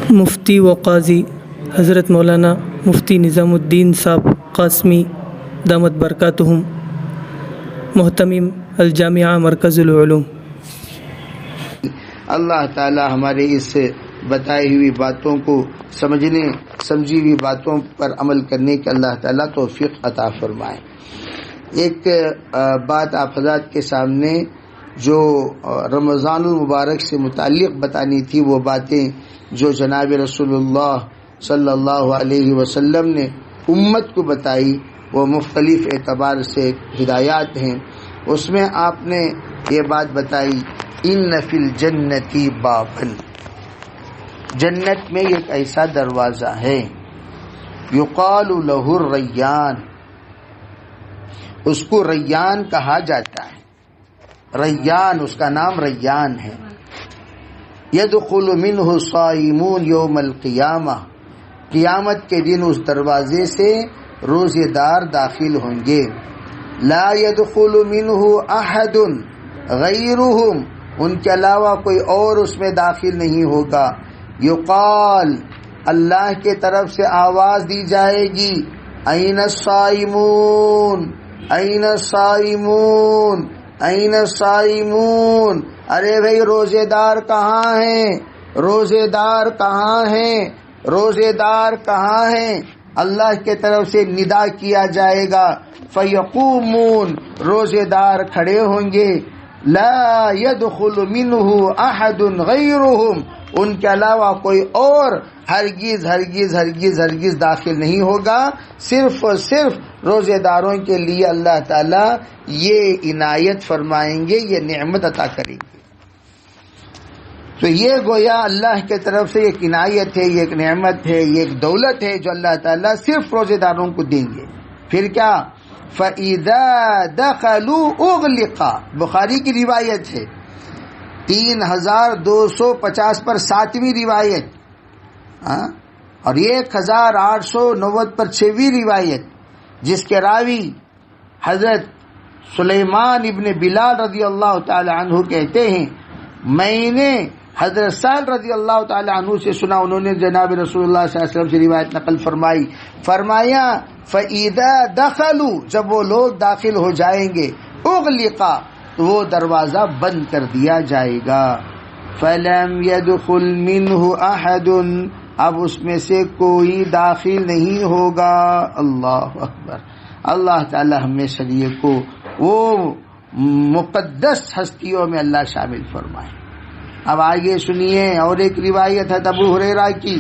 مفتی و قاضی حضرت مولانا مفتی نظام الدین صاحب قاسمی دامت برکاتہم، محتمم الجامعہ مرکز العلوم۔ اللہ تعالی ہمارے اس بتائی ہوئی باتوں کو سمجھی ہوئی باتوں پر عمل کرنے کے اللہ تعالی توفیق عطا فرمائے۔ ایک بات آپ حضرات کے سامنے جو رمضان المبارک سے متعلق بتانی تھی، وہ باتیں جو جناب رسول اللہ صلی اللہ علیہ وسلم نے امت کو بتائی، وہ مختلف اعتبار سے ہدایات ہیں۔ اس میں آپ نے یہ بات بتائی، ان فی الجنت بابن، جنت میں ایک ایسا دروازہ ہے، یقال لہ الریان، اس کو ریان کہا جاتا ہے۔ ریان، اس کا نام ریان ہے۔ یدخل منہ الصائمون یوم القیامہ، قیامت کے دن اس دروازے سے روزے دار داخل ہوں گے۔ لا يدخل منہ احد غیرہم، ان کے علاوہ کوئی اور اس میں داخل نہیں ہوگا۔ یقال، اللہ کے طرف سے آواز دی جائے گی، این الصائمون، این الصائمون، این الصائمون، ارے بھائی روزے دار کہاں ہیں، روزے دار کہاں ہیں، روزے دار کہاں ہیں؟ اللہ کے طرف سے ندا کیا جائے گا، فیقومون، روزے دار کھڑے ہوں گے، لا يدخل منہ احد غیرہم، ان کے علاوہ کوئی اور ہرگز ہرگز ہرگز ہرگز داخل نہیں ہوگا۔ صرف اور صرف روزے داروں کے لیے اللہ تعالیٰ یہ عنایت فرمائیں گے، یہ نعمت عطا کریں گے۔ تو یہ گویا اللہ کی طرف سے ایک عنایت ہے، یہ ایک نعمت ہے، یہ ایک دولت ہے جو اللہ تعالیٰ صرف روزے داروں کو دیں گے۔ پھر کیا؟ فَإِذَا دَخَلُوا أُغْلِقَ، بخاری کی روایت ہے، 3250 پر 7ویں روایت، اور 1890 پر 6ویں روایت، جس کے راوی حضرت سلیمان ابن بلال رضی اللہ تعالی عنہ کہتے ہیں، میں نے حضرت سہل رضی اللہ تعالی عنہ سے سنا، انہوں نے جناب رسول اللہ صلی اللہ علیہ وسلم سے روایت نقل فرمائی، فرمایا فَإِذَا دَخَلُوا، جب وہ لوگ داخل ہو جائیں گے، اغلق، تو وہ دروازہ بند کر دیا جائے گا، فَلَمْ يَدْخُلْ مِنْهُ أَحَدٌ، اب اس میں سے کوئی داخل نہیں ہوگا۔ اللہ اکبر، اللہ تعالی ہمیں شریعہ کو وہ مقدس ہستیوں میں اللہ شامل فرمائے۔ اب آگے سنیے، اور ایک روایت ہے ابو ہریرہ کی،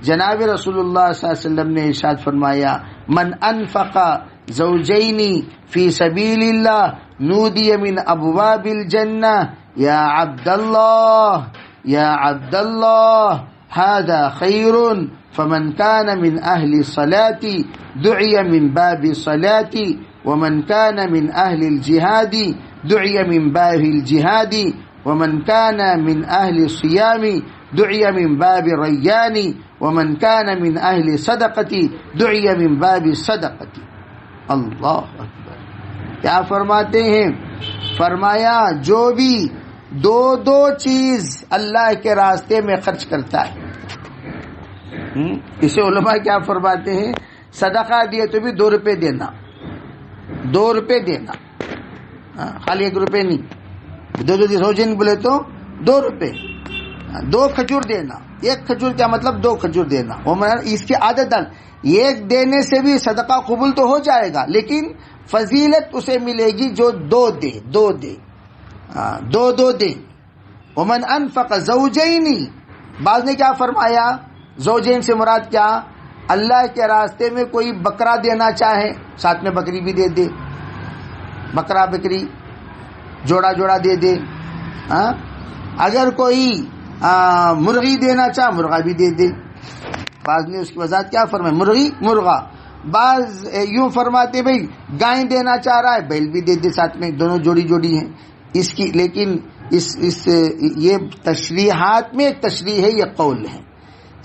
جناب رسول اللہ صلی اللہ علیہ وسلم نے ارشاد فرمایا، من انفق زوجین فی سبیل اللہ نودی من ابواب الجنہ یا عبد اللہ، یا عبد اللہ هذا خیر، فمن كان من اہل الصلاة دعی من باب الصلاة، ومن كان من اہل الجہاد دعی من باب الجہاد، ومن كان من اہل الصیام دعی من باب الریان، ومن كان من اہل الصدقة دعی من باب الصدقة۔ اللہ اکبر، کیا فرماتے ہیں؟ فرمایا جو بھی دو چیز اللہ کے راستے میں خرچ کرتا ہے، اسے علماء کیا فرماتے ہیں؟ صدقہ دیے تو بھی 2 روپے دینا، 2 روپے دینا، خالی 1 روپے نہیں، 2 روزن بولے تو 2 روپے، 2 کھجور دینا، 1 کھجور کیا مطلب 2 کھجور دینا، وہ اس کی عادت ڈال، ایک دینے سے بھی صدقہ قبول تو ہو جائے گا، لیکن فضیلت اسے ملے گی جو 2 دے، 2 دے، 2 دے۔ ومن انفق زوجین، بعض نے کیا فرمایا؟ زوجین سے مراد کیا؟ اللہ کے راستے میں کوئی بکرا دینا چاہے، ساتھ میں بکری بھی دے دے، بکرا بکری جوڑا دے دے، اگر کوئی مرغی دینا چاہے مرغا بھی دے دے۔ بعض نے اس کی وضاحت کیا فرمائی؟ مرغی مرغا، بعض یوں فرماتے بھئی گائے دینا چاہ رہا ہے بیل بھی دے دے ساتھ میں، دونوں جوڑی ہیں اس کی، لیکن یہ تشریحات میں ایک تشریح ہے، یہ قول ہے،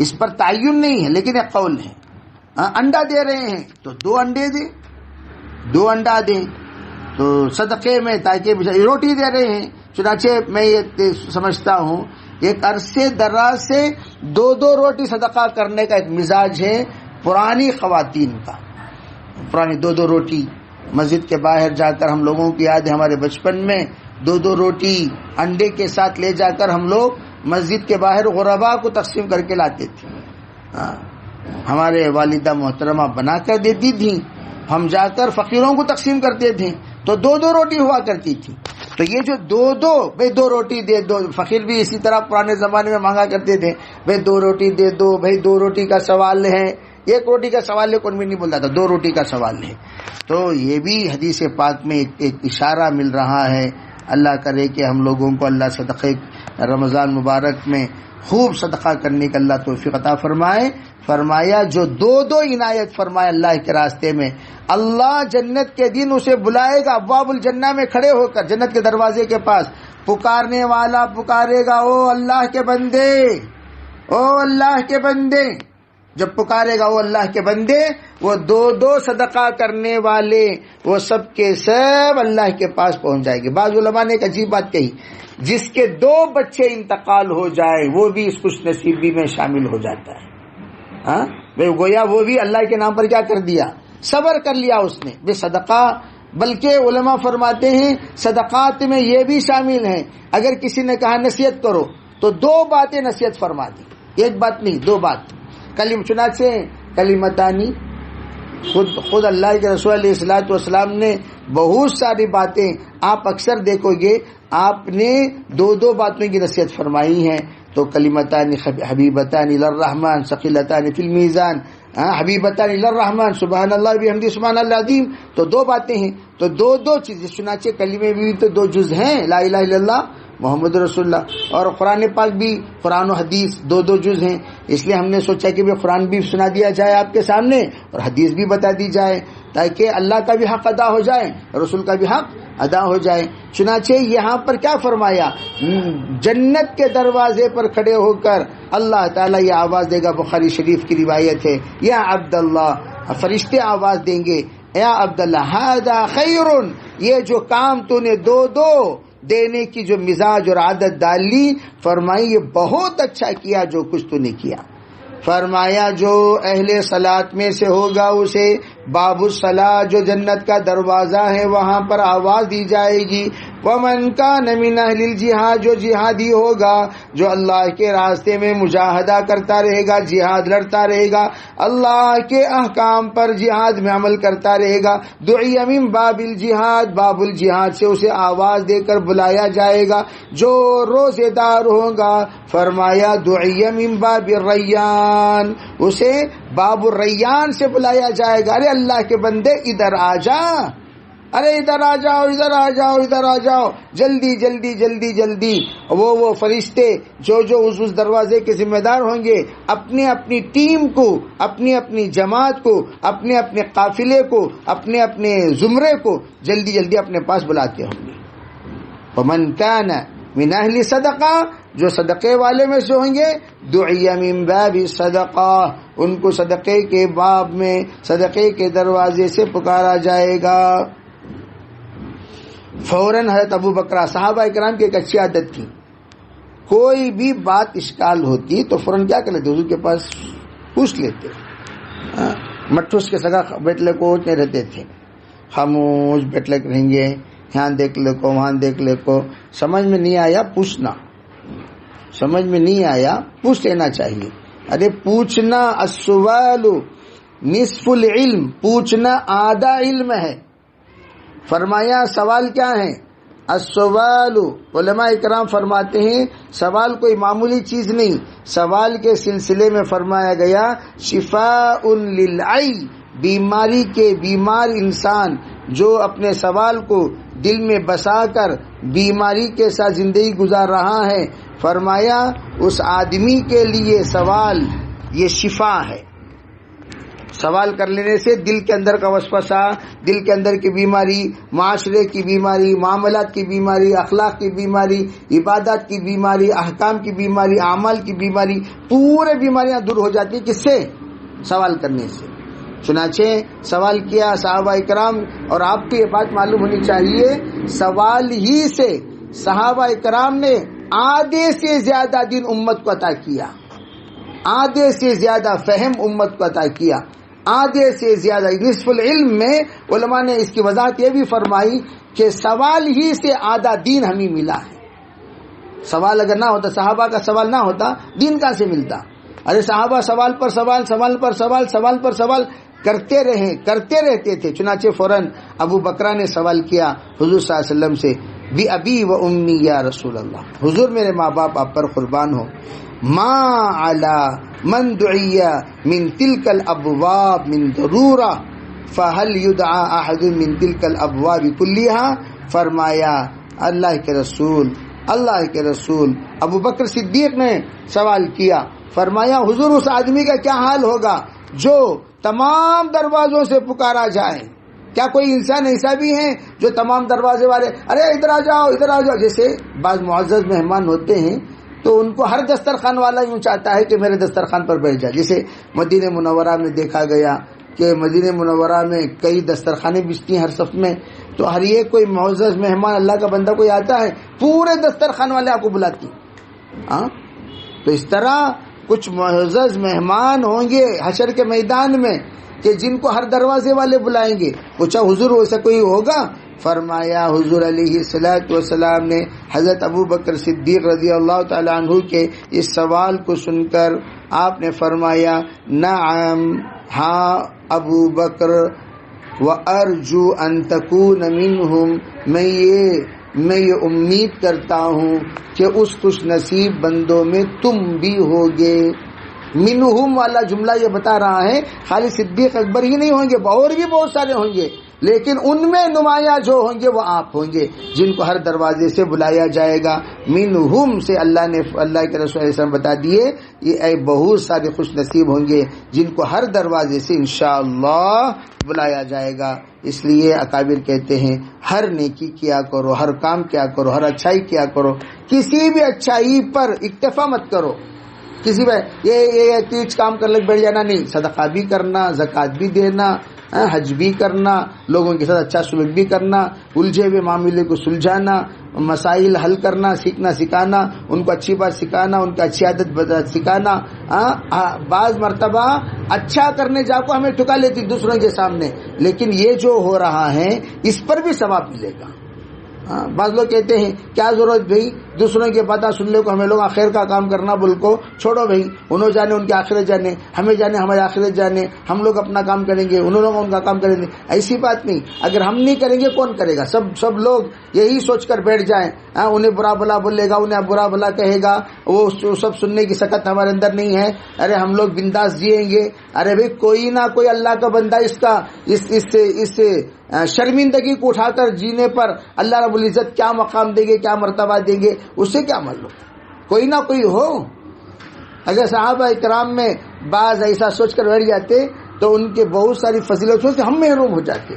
اس پر تعین نہیں ہے لیکن ایک قول ہے۔ انڈا دے رہے ہیں تو 2 انڈے دیں، 2 انڈا دیں تو صدقے میں، تاکہ روٹی دے رہے ہیں، چنانچہ میں یہ سمجھتا ہوں ایک عرصے دراز سے 2 روٹی صدقہ کرنے کا ایک مزاج ہے پرانی خواتین کا. پرانی 2 روٹی مسجد کے باہر جا کر، ہم لوگوں کی یاد ہے ہمارے بچپن میں 2 روٹی انڈے کے ساتھ لے جا کر ہم لوگ مسجد کے باہر غربا کو تقسیم کر کے لاتے تھے. ہمارے والدہ محترمہ بنا کر دیتی تھیں، ہم جا کر فقیروں کو تقسیم کرتے تھے تو 2 روٹی ہوا کرتی تھی. تو یہ جو 2 روٹی دے دو، فقیر بھی اسی طرح پرانے زمانے میں مانگا کرتے تھے، 2 روٹی دے دو، 2 روٹی کا سوال ہے. 1 روٹی کا سوال ہے کوئی بھی نہیں بولتا تھا، 2 روٹی کا سوال ہے. تو یہ بھی حدیث پاک میں ایک اشارہ مل رہا ہے. اللہ کرے کہ ہم لوگوں کو اللہ صدقے رمضان مبارک میں خوب صدقہ کرنے کا اللہ توفیق عطا فرمائے. فرمایا جو 2 عنایت فرمائے اللہ کے راستے میں، اللہ جنت کے دن اسے بلائے گا ابواب الجنہ میں کھڑے ہو کر، جنت کے دروازے کے پاس پکارنے والا پکارے گا، او اللہ کے بندے، او اللہ کے بندے. جب پکارے گا وہ اللہ کے بندے، وہ 2 صدقہ کرنے والے وہ سب کے سب اللہ کے پاس پہنچ جائے گے. بعض علماء نے ایک عجیب بات کہی، جس کے 2 بچے انتقال ہو جائے وہ بھی اس خوش نصیبی میں شامل ہو جاتا ہے. گویا وہ بھی اللہ کے نام پر کیا کر دیا، صبر کر لیا اس نے بے صدقہ. بلکہ علماء فرماتے ہیں صدقات میں یہ بھی شامل ہیں، اگر کسی نے کہا نصیحت کرو تو 2 باتیں نصیحت فرما دی، 1 بات نہیں 2 بات. چنانچہ کلمتانی خود اللہ کے رسول علیہ الصلوۃ والسلام نے بہت ساری باتیں، آپ اکثر دیکھو گے آپ نے 2 باتوں کی نصیحت فرمائی ہیں. تو کلمتان حبیبتان للرحمن ثقیلتان فی المیزان، حبیبتان للرحمن سبحان اللہ بحمدہ سبحان اللہ العظیم. تو 2 باتیں ہیں، تو 2 چیزیں. چنانچہ کلمے بھی تو 2 جز ہیں، لا الہ الا اللہ محمد رسول اللہ، اور قرآن پاک بھی، قرآن و حدیث 2 جز ہیں. اس لیے ہم نے سوچا کہ قرآن بھی سنا دیا جائے آپ کے سامنے اور حدیث بھی بتا دی جائے، تاکہ اللہ کا بھی حق ادا ہو جائے، رسول کا بھی حق ادا ہو جائے. چنانچہ یہاں پر کیا فرمایا، جنت کے دروازے پر کھڑے ہو کر اللہ تعالیٰ یہ آواز دے گا، بخاری شریف کی روایت ہے، یا عبداللہ، فرشتے آواز دیں گے، یا عبداللہ ھذا خیر، یہ جو کام تو نے 2 دینے کی جو مزاج اور عادت ڈالی، فرمائی یہ بہت اچھا کیا جو کچھ تو نے کیا. فرمایا جو اہل صلاۃ میں سے ہوگا اسے باب الصلاۃ، جو جنت کا دروازہ ہے وہاں پر آواز دی جائے گی. ومن کان من اہل الجہاد، جو جہادی ہوگا، جو اللہ کے راستے میں مجاہدہ کرتا رہے گا، جہاد لڑتا رہے گا، اللہ کے احکام پر جہاد میں عمل کرتا رہے گا، دعی من باب الجہاد، باب الجہاد سے اسے آواز دے کر بلایا جائے گا. جو روزے دار ہوگا، فرمایا دعی من باب الریان، اسے باب الریان سے بلایا جائے گا، ارے اللہ کے بندے ادھر آ جا، ارے ادھر آ جاؤ، ادھر آ جاؤ، ادھر آ جاؤ، جلدی جلدی جلدی جلدی. وہ فرشتے جو اس دروازے کے ذمہ دار ہوں گے، اپنی اپنی ٹیم کو، اپنی اپنی جماعت کو، اپنے اپنے قافلے کو، اپنے اپنے زمرے کو جلدی جلدی اپنے پاس بلاتے ہوں گے. ومن کان من اہل صدقہ، جو صدقے والے میں سے ہوں گے، دعی من باب صدقہ، ان کو صدقے کے باب میں، صدقے کے دروازے سے پکارا جائے گا. فوراً حضرت ابو بکر، صحابہ کرام کی ایک اچھی عادت تھی، کوئی بھی بات اشکال ہوتی تو فوراً کیا کر لیتے، حضور کے پاس پوچھ لیتے. مٹھوس کے سگا بیٹلے کو نہیں رہتے تھے، خاموش بیٹلے رہیں گے، یہاں دیکھ لے کو وہاں دیکھ لے کو، سمجھ میں نہیں آیا پوچھنا، سمجھ میں نہیں آیا پوچھ لینا چاہیے. ارے پوچھنا، السوال نصف العلم، پوچھنا آدھا علم ہے. فرمایا سوال کیا ہے، السوال، علماء اکرام فرماتے ہیں سوال کوئی معمولی چیز نہیں، سوال کے سلسلے میں فرمایا گیا شفاء للعی، بیماری کے بیمار انسان جو اپنے سوال کو دل میں بسا کر بیماری کے ساتھ زندگی گزار رہا ہے، فرمایا اس آدمی کے لیے سوال یہ شفا ہے. سوال کر لینے سے دل کے اندر کا وسوسہ، دل کے اندر کی بیماری، معاشرے کی بیماری، معاملات کی بیماری، اخلاق کی بیماری، عبادات کی بیماری، احکام کی بیماری، اعمال کی بیماری، پورے بیماریاں دور ہو جاتی ہیں. کس سے؟ سوال کرنے سے. چنانچہ سوال کیا صحابہ اکرام، اور آپ کو یہ بات معلوم ہونی چاہیے، سوال ہی سے صحابہ اکرام نے آدھے سے زیادہ دین امت کو عطا کیا، آدھے سے زیادہ فہم امت کو عطا کیا، آدھے سے زیادہ نصف العلم میں علماء نے اس کی وضاحت یہ بھی فرمائی کہ سوال ہی سے آدھا دین ہمیں ملا ہے۔ سوال اگر نہ ہوتا، صحابہ کا سوال نہ ہوتا، دین کہاں سے ملتا؟ ارے صحابہ سوال پر سوال، سوال پر سوال، سوال پر سوال کرتے رہتے تھے۔ چنانچہ فوراً ابو بکرہ نے سوال کیا حضور صلی اللہ علیہ وسلم سے، بی ابی و امی یا رسول اللہ، حضور میرے ماں باپ آپ پر قربان ہو، ما علی من دعی من تلک الابواب من ضرورہ فہل یدعا احد من تلک الابواب کلیہا، فرمایا اللہ کے رسول ابو بکر صدیق نے سوال کیا، فرمایا حضور اس آدمی کا کیا حال ہوگا جو تمام دروازوں سے پکارا جائے؟ کیا کوئی انسان ایسا بھی ہے جو تمام دروازے والے ارے ادھر آ جاؤ ادھر آ جاؤ، جیسے بعض معزز مہمان ہوتے ہیں تو ان کو ہر دسترخوان والا یوں چاہتا ہے کہ میرے دسترخوان پر بیٹھ جائے۔ جیسے مدینہ منورہ میں دیکھا گیا کہ مدینہ منورہ میں کئی دسترخوانے بچتی ہیں ہر صف میں، تو ہر ایک کوئی معزز مہمان اللہ کا بندہ کوئی آتا ہے پورے دسترخوان والے آپ کو بلاتی ہیں۔ تو اس طرح کچھ معزز مہمان ہوں گے حشر کے میدان میں کہ جن کو ہر دروازے والے بلائیں گے۔ پوچھا حضور ویسا کوئی ہوگا؟ فرمایا حضور علیہ الصلوۃ والسلام نے حضرت ابو بکر صدیق رضی اللہ تعالی عنہ کے اس سوال کو سن کر آپ نے فرمایا نعم ہاں ابو بکر وارجو ان تکون منہم، میں یہ امید کرتا ہوں کہ اس خوش نصیب بندوں میں تم بھی ہوگے۔ منہم والا جملہ یہ بتا رہا ہے خالی صدیق اکبر ہی نہیں ہوں گے، اور بھی بہت سارے ہوں گے، لیکن ان میں نمایاں جو ہوں گے وہ آپ ہوں گے جن کو ہر دروازے سے بلایا جائے گا۔ منہم سے اللہ کے رسول علیہ السلام بتا دیے یہ بہت سارے خوش نصیب ہوں گے جن کو ہر دروازے سے انشاءاللہ بلایا جائے گا۔ اس لیے اکابر کہتے ہیں ہر نیکی کیا کرو، ہر کام کیا کرو، ہر اچھائی کیا کرو، کسی بھی اچھائی پر اکتفا مت کرو، کسی بھی یہ کچھ کام کر لے بیٹھ جانا نہیں، صدقہ بھی کرنا، زکوٰۃ بھی دینا، حج بھی کرنا، لوگوں کے ساتھ اچھا سلوک بھی کرنا، الجھے ہوئے معاملے کو سلجھانا، مسائل حل کرنا، سیکھنا سکھانا، ان کو اچھی بات سکھانا، ان کی اچھی عادت سکھانا۔ بعض مرتبہ اچھا کرنے جا کو ہمیں ٹھکا لیتی دوسروں کے سامنے، لیکن یہ جو ہو رہا ہے اس پر بھی ثواب ملے گا۔ بعض لوگ کہتے ہیں کیا ضرورت بھائی دوسروں کی باتیں سن لے کو، ہمیں لوگ آخر کا کام کرنا بول کو چھوڑو بھائی، انہوں جانے ان کی آخرت جانے، ہمیں جانے ہماری آخرت جانے، ہم لوگ اپنا کام کریں گے، انہوں لوگ ان کا کام کریں گے۔ ایسی بات نہیں، اگر ہم نہیں کریں گے کون کرے گا؟ سب لوگ یہی سوچ کر بیٹھ جائیں انہیں برا بھلا بولے گا، انہیں برا بھلا کہے گا، وہ سب سننے کی سکت ہمارے اندر نہیں ہے، ارے ہم لوگ بنداس جیئیں گے۔ ارے بھائی کوئی نہ کوئی اللہ کا بندہ اس شرمندگی کو اٹھا کر جینے پر اللہ رب العزت کیا مقام دیں گے، کیا مرتبہ دیں گے، اس سے کیا معلوم؟ کوئی نہ کوئی ہو۔ اگر صحابہ اکرام میں بعض ایسا سوچ کر بیٹھ جاتے تو ان کے بہت ساری فضیلتوں سے ہم محروم ہو جاتے۔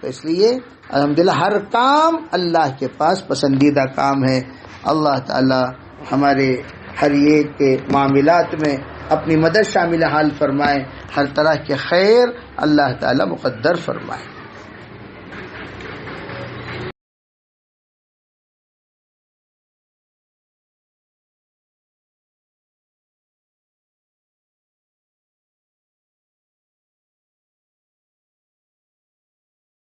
تو اس لیے الحمدللہ ہر کام اللہ کے پاس پسندیدہ کام ہے۔ اللہ تعالی ہمارے ہر ایک کے معاملات میں اپنی مدد شامل حال فرمائے، ہر طرح کے خیر اللہ تعالی مقدر فرمائے۔